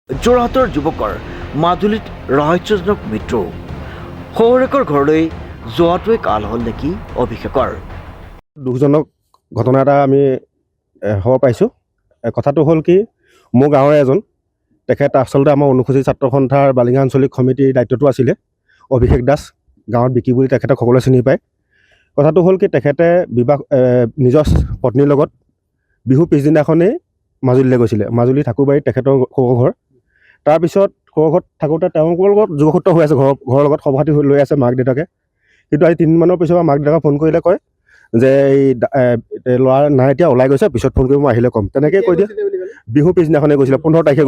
যোৰহাটৰ যুৱকৰ মাজুলীত ৰহস্যজনক মৃত্যু। শহুৰেকৰ ঘৰলৈ যোৱাটোৱে কাল হ'ল নেকি অভিষেকৰ। দুখজনক ঘটনা এটা আমি খবৰ পাইছোঁ। কথাটো হ'ল কি, মোৰ গাঁৱৰে এজন, তেখেত আচলতে আমাৰ অনুসূচিত ছাত্ৰ সন্থাৰ বালিঙা আঞ্চলিক সমিতিৰ দায়িত্বটো আছিলে। অভিষেক দাস, গাঁৱত বিকি বুলি তেখেতক সকলোৱে চিনি পায়। কথাটো হ'ল কি, তেখেতে নিজৰ পত্নীৰ লগত বিহু পিছদিনাখনেই মাজুলীলৈ গৈছিলে। মাজুলী ঠাকুৰবাৰীত তেখেতৰ সৰু ঘৰ। তাৰপিছত সৰু ঘৰত থাকোঁতে তেওঁলোকৰ লগত যোগসূত্ৰ হৈ আছে, ঘৰৰ লগত খবৰ খাতি লৈ আছে মাক দেউতাকে। কিন্তু আজি 3 দিনমানৰ পিছৰ পৰা মাক দেউতাকে ফোন কৰিলে, কয় যে এই ল'ৰা নাই, এতিয়া ওলাই গৈছে, পিছত ফোন কৰি মই আহিলে ক'ম, তেনেকৈ কৈ দিয়ে। বিহু পিছদিনাখনে গৈছিলে, 15 তাৰিখে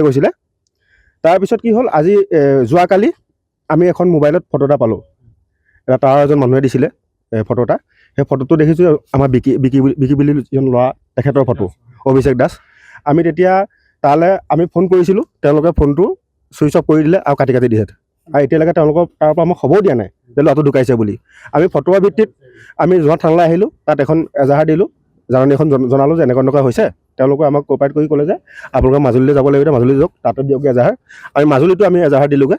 গৈছিলে। তাৰপিছত কি হ'ল, আজি যোৱাকালি আমি এখন মোবাইলত ফটো এটা পালোঁ। এটা তাৰ এজন মানুহে দিছিলে ফটো এটা। সেই ফটোটো দেখিছোঁ আমাৰ বিকি বুলি যিজন ল'ৰা, তেখেতৰ ফটো, অভিষেক দাস। আমি তেতিয়া তালৈ আমি ফোন কৰিছিলোঁ, তেওঁলোকে ফোনটো ছুইচ অফ কৰি দিলে আৰু কাটি দিছে। আৰু এতিয়ালৈকে তেওঁলোকৰ তাৰ পৰা আমাক খবৰ দিয়া নাই যে ল'ৰাটো ঢুকাইছে বুলি। আমি ফটোৰ ভিত্তিত আমি যোৰহাট থানালৈ আহিলোঁ, তাত এখন এজাহাৰ দিলোঁ, জাননী এখন জনালোঁ যে এনেকুৱা হৈছে। তেওঁলোকে আমাক কোপাৰেট কৰি ক'লে যে আপোনালোকে মাজুলীলৈ যাব লাগিব, মাজুলী যাওক, তাতে দিয়ক এজাহাৰ। আমি মাজুলীতো এজাহাৰ দিলোঁগৈ,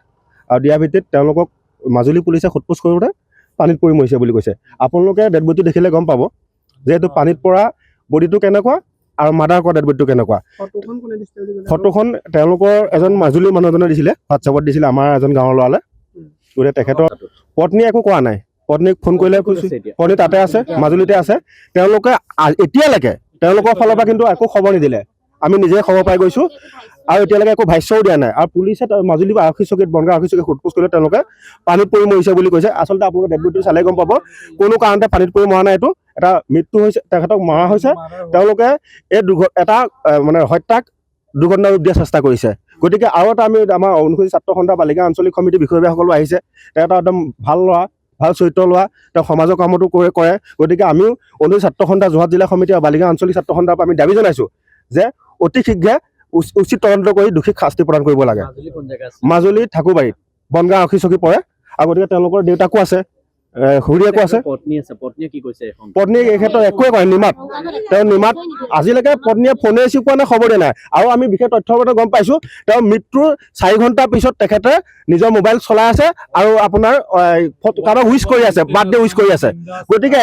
আৰু দিয়াৰ ভিত্তিত তেওঁলোকক মাজুলী পুলিচে সোধপোছ কৰোঁতে পানীত পৰি মৰিছে বুলি কৈছে। আপোনালোকে ডেড বডিটো দেখিলে গম পাব যে এইটো পানীত পৰা বডিটো কেনেকুৱা আৰু মাৰ্ডাৰ কৰা ডেড বডিটো কেনেকুৱা। ফটোখন তেওঁলোকৰ এজন মাজুলীৰ মানুহ এজনে দিছিলে, হোৱাটছএপত দিছিলে আমাৰ এজন গাঁৱৰ ল'ৰালে। গতিকে তেখেতৰ পত্নীয়ে একো কোৱা নাই। পত্নীক ফোন কৰিলে, পত্নী তাতে আছে, মাজুলীতে আছে। তেওঁলোকে এতিয়ালৈকে তেওঁলোকৰ ফালৰ পৰা কিন্তু একো খবৰ নিদিলে। আমি নিজে খবৰ পাই গৈছোঁ, আৰু এতিয়ালৈকে একো ভাষ্যও দিয়া নাই। আৰু পুলিচে মাজুলী আৰক্ষী চকীত, বনগাঁও আৰক্ষী চকীত সোধপোছ কৰিলে তেওঁলোকে পানীত পৰি মৰিছে বুলি কৈছে। আচলতে আপোনালোকে ডেড বডিটো চালে গম পাব, কোনো কাৰণতে পানীত পৰি মৰা নাই, এইটো এটা মৃত্যু হৈছে, তেখেতক মৰা হৈছে। তেওঁলোকে এই এটা মানে হত্যাক দুৰ্ঘটনা ৰূপ দিয়াৰ চেষ্টা কৰিছে। গতিকে আৰু এটা আমি আমাৰ অনুসূচিত ছাত্ৰ সন্থা বালিকা আঞ্চলিক সমিতিৰ বিষয়ববীয়াসকলো আহিছে। তেওঁ এটা একদম ভাল ল'ৰা, ভাল চৰিত্ৰ লোৱা, তেওঁ সমাজৰ কামতো কৰে। গতিকে আমিও অনুসূচিত ছাত্ৰ সন্থা যোৰহাট জিলা সমিতি আৰু বালিকা আঞ্চলিক ছাত্ৰ সন্থাৰ পৰা আমি দাবী জনাইছোঁ যে অতি শীঘ্ৰে উচিত তদন্ত কৰি দোষীক শাস্তি প্ৰদান কৰিব লাগে। মাজুলী ঠাকুৰবাৰীত বনগাঁও আৰক্ষী চকী পৰে। আৰু গতিকে তেওঁলোকৰ দেউতাকো আছে, খুৰীয়েকো আছে। পত্নীয়ে এই ক্ষেত্ৰত একোৱে কৰে, নিমাত। তেওঁ নিমাত। আজিলৈকে পত্নীয়ে ফোনে ৰিচিভ কৰা নাই, খবৰ দিয়া নাই। আৰু আমি বিশেষ তথ্যমতে গম পাইছোঁ, তেওঁ মৃত্যুৰ 4 ঘণ্টাৰ পিছত তেখেতে নিজৰ মোবাইল চলাই আছে আৰু আপোনাৰ কাৰোবাক উইচ কৰি আছে, বাৰ্থডে উইচ কৰি আছে। গতিকে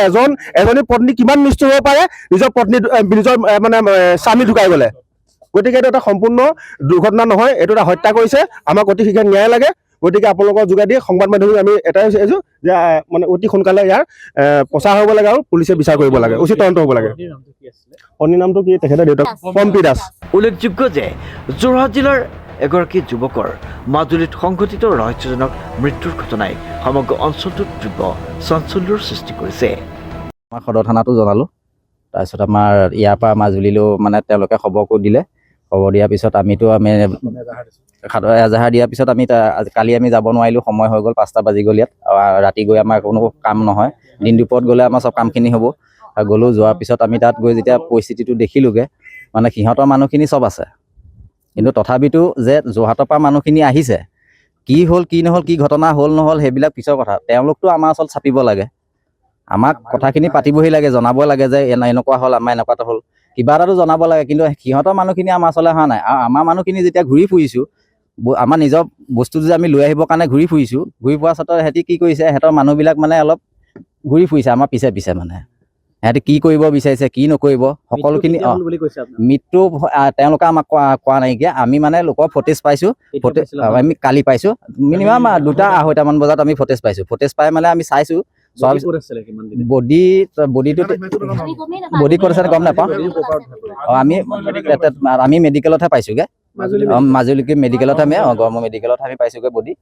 এজনী পত্নী কিমান নিষ্ঠুৰ হ'ব পাৰে, নিজৰ মানে স্বামী ঢুকাই গ'লে। গতিকে এইটো এটা সম্পূৰ্ণ দুৰ্ঘটনা নহয়, এইটো এটা হত্যা কৰিছে। আমাক অতি শীঘ্ৰে ন্যায় লাগে। গতিকে আপোনালোকৰ যোগেদি সংবাদ মাধ্যমে আমি এটাই বিচাৰিছোঁ যে মানে অতি সোনকালে ইয়াৰ প্ৰচাৰ হ'ব লাগে আৰু পুলিচে বিচাৰ কৰিব লাগে, উচিত তদন্ত হ'ব লাগে। পত্নীৰ নামটো কি, তেখেতৰ দেউতাক পম্পী দাস। উল্লেখযোগ্য যে যোৰহাট জিলাৰ এগৰাকী যুৱকৰ মাজুলীত সংঘটিত ৰহস্যজনক মৃত্যুৰ ঘটনাই সমগ্ৰ অঞ্চলটোত তীব্ৰ চাঞ্চল্যৰ সৃষ্টি কৰিছে। আমাৰ সদৰ থানাতো জনালোঁ। তাৰপিছত আমাৰ ইয়াৰ পৰা মাজুলীলৈও মানে তেওঁলোকে খবৰ দিলে। খবৰ দিয়াৰ পিছত আমি এজাহাৰ দিয়াৰ পিছত কালি আমি যাব নোৱাৰিলোঁ, সময় হৈ গ'ল, 5টা বাজি গ'ল ইয়াত। ৰাতি গৈ আমাৰ কোনো কাম নহয়, দিন দুপৰত গ'লে আমাৰ চব কামখিনি হ'ব। গ'লোঁ, যোৱাৰ পিছত আমি তাত গৈ যেতিয়া পৰিস্থিতিটো দেখিলোঁগৈ, মানে সিহঁতৰ মানুহখিনি চব আছে, কিন্তু তথাপিতো যে যোৰহাটৰ পৰা মানুহখিনি আহিছে, কি হ'ল কি নহ'ল, কি ঘটনা হ'ল নহ'ল সেইবিলাক পিছৰ কথা। তেওঁলোকতো আমাৰ ওচৰত চাপিব লাগে, আমাক কথাখিনি পাতিবহি লাগে, জনাব লাগে যে এনেকুৱা হ'ল, আমাৰ এনেকুৱাটা হ'ল, কিবা এটাতো জনাব লাগে। কিন্তু সিহঁতৰ মানুহখিনি আমাৰ ওচৰলৈ অহা নাই। আৰু আমাৰ মানুহখিনি যেতিয়া ঘূৰি ফুৰিছোঁ, আমাৰ নিজৰ বস্তুটো যে আমি লৈ আহিবৰ কাৰণে ঘূৰি ফুৰিছোঁ, ঘূৰি ফুৰা স্বত্ত্বেও সিহঁতি কি কৰিছে, সিহঁতৰ মানুহবিলাক মানে অলপ ঘূৰি ফুৰিছে আমাৰ পিছে মানে। সিহঁতি কি কৰিব বিচাৰিছে, কি নকৰিব, সকলোখিনি মৃত্যু তেওঁলোকে আমাক কোৱা নাইকিয়া। আমি মানে লোকৰ ফুটেজ পাইছোঁ, আমি কালি পাইছোঁ, মিনিমাম 2টা-2:30মান বজাত আমি ফুটেজ পাইছোঁ। ফুটেজ পাই মানে আমি চাইছোঁ। বডি ক'ত আছে গম নাপাওঁ। আমি মেডিকেলতহে পাইছোঁগৈ, মাজুলী মেডিকেলতহে, আমি গড়মূৰ মেডিকেলতহে আমি পাইছোঁগৈ বডি।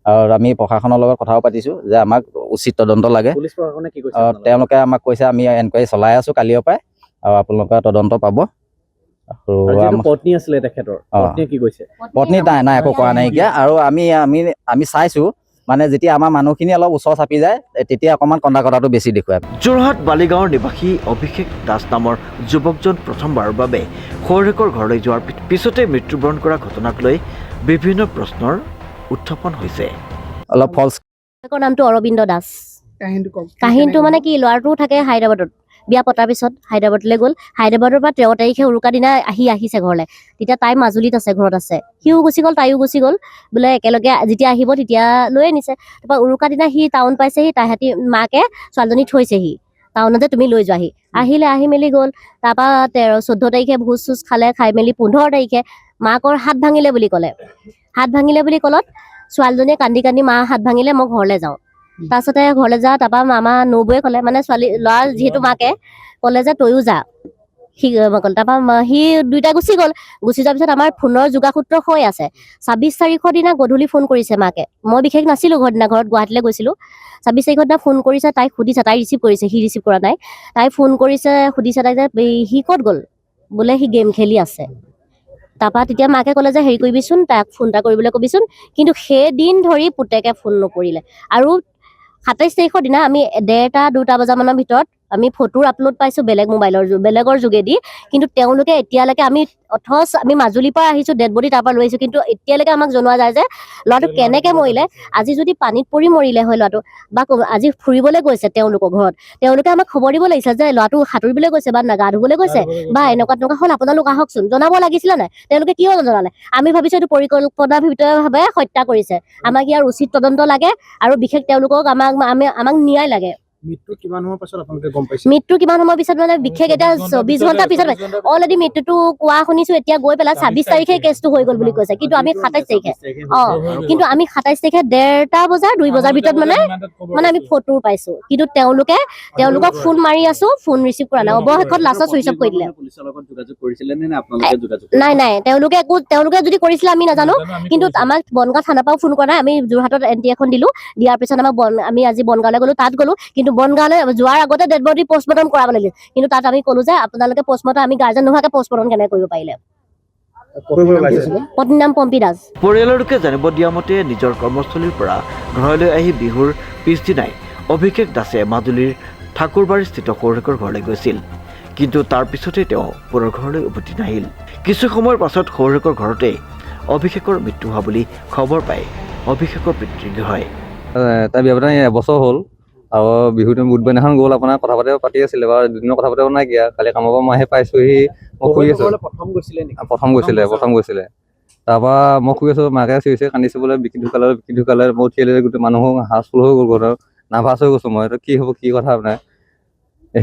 আৰু আমি প্ৰশাসনৰ লগত কথাও পাতিছোঁ যে আমাক উচিত তদন্ত লাগে। তেওঁলোকে আমাক কৈছে আমি এনকুৱাৰী চলাই আছোঁ কালিৰ পৰাই, আৰু আপোনালোকে তদন্ত পাব। পত্নী আছিলে তেখেতৰ, পত্নীয়ে কি কৈছে? পত্নী নাই একো কৰা নাইকিয়া। আৰু আমি চাইছোঁ মানে যেতিয়া আমাৰ মানুহখিনি অলপ ওচৰ চাপি যায়, তেতিয়া অকণমান কটাটো বেছি দেখুৱায়। যোৰহাট বালিগাঁৱৰ নিবাসী অভিষেক দাস নামৰ যুৱকজন প্ৰথমবাৰৰ বাবে শহুৰেকৰ ঘৰলৈ যোৱাৰ পিছতে মৃত্যুবৰণ কৰা ঘটনাক লৈ বিভিন্ন প্ৰশ্নৰ উত্থাপন হৈছে। অলপ ফলছ। নামটো অৰবিন্দ দাস। কাহিনীটো মানে কি, ল'ৰাটো থাকে হায়দৰাবাদত, বিয়া পতাৰ পিছত হায়দৰাবাদলৈ গ'ল। হায়দৰাবাদৰ পৰা 13 তাৰিখে উৰুকা দিনা আহিছে ঘৰলৈ। তেতিয়া তাই মাজুলীত আছে, ঘৰত আছে। সিও গুচি গ'ল, তাইও গুচি গ'ল। বোলে একেলগে যেতিয়া আহিব তেতিয়া লৈ আনিছে। তাৰপৰা উৰুকা দিনা সি টাউন পাইছেহি, তাহাঁতি মাকে ছোৱালীজনী থৈছেহি টাউনতে, তুমি লৈ যোৱাহি। আহি মেলি গ'ল। তাৰপৰা 14 তাৰিখে ভোজ চোজ খাই মেলি 15 তাৰিখে মাকৰ হাত ভাঙিলে বুলি ক'লে। হাত ভাঙিলে বুলি ক'লত ছোৱালীজনীয়ে কান্দি মা হাত ভাঙিলে, মই ঘৰলৈ যাওঁ। তাৰপিছতে ঘৰলৈ যাওঁ। তাৰপৰা মামা নবৌয়ে ক'লে, মানে ল'ৰা যিহেতু মাকে ক'লে যে তয়ো যা। সি ক'লে। তাৰপৰা সি দুইটা গুচি গ'ল। গুচি যোৱাৰ পিছত আমাৰ ফোনৰ যোগাসূত্ৰ হৈ আছে। 26 তাৰিখৰ দিনা গধূলি ফোন কৰিছে মাকে। মই বিশেষ নাছিলোঁ ঘৰত গুৱাহাটীলৈ গৈছিলোঁ। 26 তাৰিখৰ দিনা ফোন কৰিছে, তাইক সুধিছে, তাই ৰিচিভ কৰিছে, সি ৰিচিভ কৰা নাই। তাই ফোন কৰিছে, সুধিছে তাই যে সি ক'ত গ'ল, বোলে সি গেম খেলি আছে। তাৰপৰা তেতিয়া মাকে ক'লে যে হেৰি কৰিবিচোন, তাক ফোন এটা কৰিবলৈ কবিচোন। কিন্তু সেইদিন ধৰি পুতেকে ফোন নকৰিলে। আৰু 27 তাৰিখৰ দিনা আমি 1:30-2টা বজামানৰ ভিতৰত আমি ফটোৰ আপলোড পাইছোঁ বেলেগৰ যোগেদি। কিন্তু তেওঁলোকে এতিয়ালৈকে আমি মাজুলীৰ পৰা আহিছোঁ, ডেড বডি তাৰ পৰা লৈ আহিছোঁ, কিন্তু এতিয়ালৈকে আমাক জনোৱা যায় যে ল'ৰাটো কেনেকৈ মৰিলে। আজি যদি পানীত পৰি মৰিলে হয় ল'ৰাটো, বা আজি ফুৰিবলৈ গৈছে তেওঁলোকৰ ঘৰত, তেওঁলোকে আমাক খবৰ দিব লাগিছে যে ল'ৰাটো সাঁতুৰিবলৈ গৈছে বা গা ধুবলৈ গৈছে বা এনেকুৱা হ'ল, আপোনালোক আহকচোন, জনাব লাগিছিলে নাই। তেওঁলোকে কিয় জনালে? আমি ভাবিছোঁ এইটো পৰিকল্পনাভাৱে হত্যা কৰিছে। আমাক ইয়াৰ উচিত তদন্ত লাগে, আৰু বিশেষ তেওঁলোকক আমাক ন্যায় লাগে। মৃত্যু কিমান সময়ৰ পাছত আপোনালোকে গম পাইছে? মৃত্যু কিমান সময়ৰ পিছত মানে বিশেষ এতিয়া 24 ঘণ্টাৰ পিছত অলৰেডি মৃত্যুটো কোৱা শুনিছোঁ। এতিয়া গৈ পেলাই 26 তাৰিখে কেছটো হৈ গ'ল বুলি কৈছে, কিন্তু আমি 27 তাৰিখে কিন্তু আমি 27 তাৰিখে 1:30-2 বজাৰ ভিতৰত মানে আমি ফটো পাইছোঁ। কিন্তু তেওঁলোকক ফোন মাৰি আছোঁ, ফোন ৰিচিভ কৰা নাই। অৱশেষত লাষ্টত চুইচ অফ কৰি দিলে। নাই, তেওঁলোকে যদি কৰিছিলে আমি নাজানো। কিন্তু আমাক বনগাঁও থানাৰ পৰাও ফোন কৰা নাই। আমি যোৰহাটত এন্ট্ৰি এখন দিলোঁ। দিয়াৰ পিছত আমি আজি বনগাঁৱলৈ গ'লো, তাত গ'লো। কিন্তু বনগাঁৱলৈ যোৱাৰ আগতে ডেড বডি পষ্টমৰ্টম কৰাব লাগিল। কিন্তু তাত আমি ক'লো যে আপোনালোকে পষ্টমৰ্টম, আমি গাৰ্জেন নোহোৱাকৈ পষ্টমৰ্টম কেনেকৈ কৰিব পাৰিলে। পত্নীৰ নাম পম্পী দাস। পৰিয়ালৰ লোকে জানিব দিয়া মতে নিজৰ কৰ্মস্থলীৰ পৰা ঘৰলৈ আহি বিহুৰ পিছদিনাই অভিষেক দাসে মাজুলীৰ ঠাকুৰবাৰীস্থিত শহুৰেকৰ ঘৰলৈ গৈছিল। কিন্তু তাৰ পিছতে তেওঁ পুনৰ ঘৰলৈ উভতি নাহিল। কিছু সময়ৰ পাছত শহুৰেকৰ ঘৰতে অভিষেকৰ মৃত্যু হোৱা বুলি খবৰ পাই অভিষেকৰ পিতৃগৃহই তাৰ বিয়া পতা এবছৰ হ'ল। আৰু বিহুটো বুধবাৰ দিনাখন গ'ল। আপোনাৰ কথা পাতি আছিলে বাৰু, দুদিনৰ কথা পাতিব নাইকিয়া। কালি কামৰ পৰা মই আহি পাইছোঁহি, মই শুই আছোঁ। প্ৰথম গৈছিলে। তাৰপৰা মই শুই আছোঁ, মাকে চিঞৰিছে, কান্দিছে, বোলে বিকি ঢুকালে। মই উঠি আহিলে, গোটেই মানুহ হাউচফুল হৈ গ'ল। ঘৰত নাৰ্ভাছ হৈ গৈছোঁ মই। কি হ'ব, কি কথা নাই,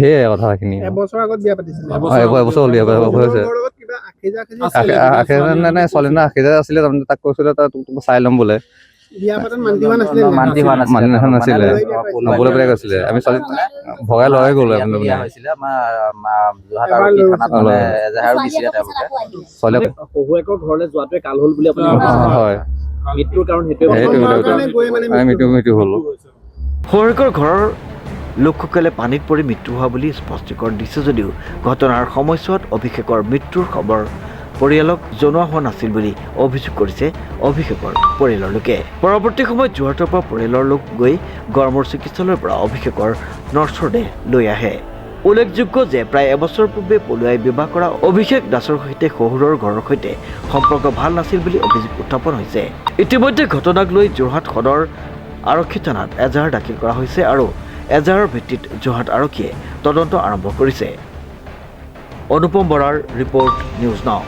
সেয়াই কথাখিনি। এবছৰ আগত বিয়া পাতিছিলে। এবছৰ হ'ল বিয়া হৈছে। ছোৱালীজনী আশীজাৰ আছিলে, তাৰমানে তাক কৈছিলে তোক চাই ল'ম বোলে। মান্তি হোৱা নাছিলে, নবলৈ পেলাই গৈছিলে। আমি ছোৱালী ভগাই লৰাই গ'লো। শহুৱেকৰ ঘৰলৈ যোৱাটোৱে কাল হ'ল বুলি আপুনি হয়, মৃত্যুৰ কাৰণ সেইটোৱে মৃত্যু হ'ল। শহুৰেকৰ ঘৰৰ লোকসকলে পানীত পৰি মৃত্যু হোৱা বুলি স্পষ্টীকৰণ দিছে যদিও ঘটনাৰ সময়ছোৱাত অভিষেকৰ মৃত্যুৰ খবৰ পৰিয়ালক জনোৱা হোৱা নাছিল বুলি অভিযোগ কৰিছে অভিষেকৰ পৰিয়ালৰ লোকে। পৰৱৰ্তী সময়ত যোৰহাটৰ পৰা পৰিয়ালৰ লোক গৈ গড়মূৰ চিকিৎসালয়ৰ পৰা অভিষেকৰ নৰ্ছৰ দেহ লৈ আহে। উল্লেখযোগ্য যে প্ৰায় এবছৰ পূৰ্বে পলুৱাই বিবাহ কৰা অভিষেক দাসৰ সৈতে শহুৰৰ ঘৰৰ সৈতে সম্পৰ্ক ভাল নাছিল বুলি অভিযোগ উত্থাপন হৈছে। ইতিমধ্যে ঘটনাক লৈ যোৰহাট সদৰ আৰক্ষী থানাত এজাহাৰ দাখিল কৰা হৈছে আৰু এজাহাৰৰ ভিত্তিত যোৰহাট আৰক্ষীয়ে তদন্ত আৰম্ভ কৰিছে। অনুপম বৰাৰ ৰিপৰ্ট, নিউজ নাও।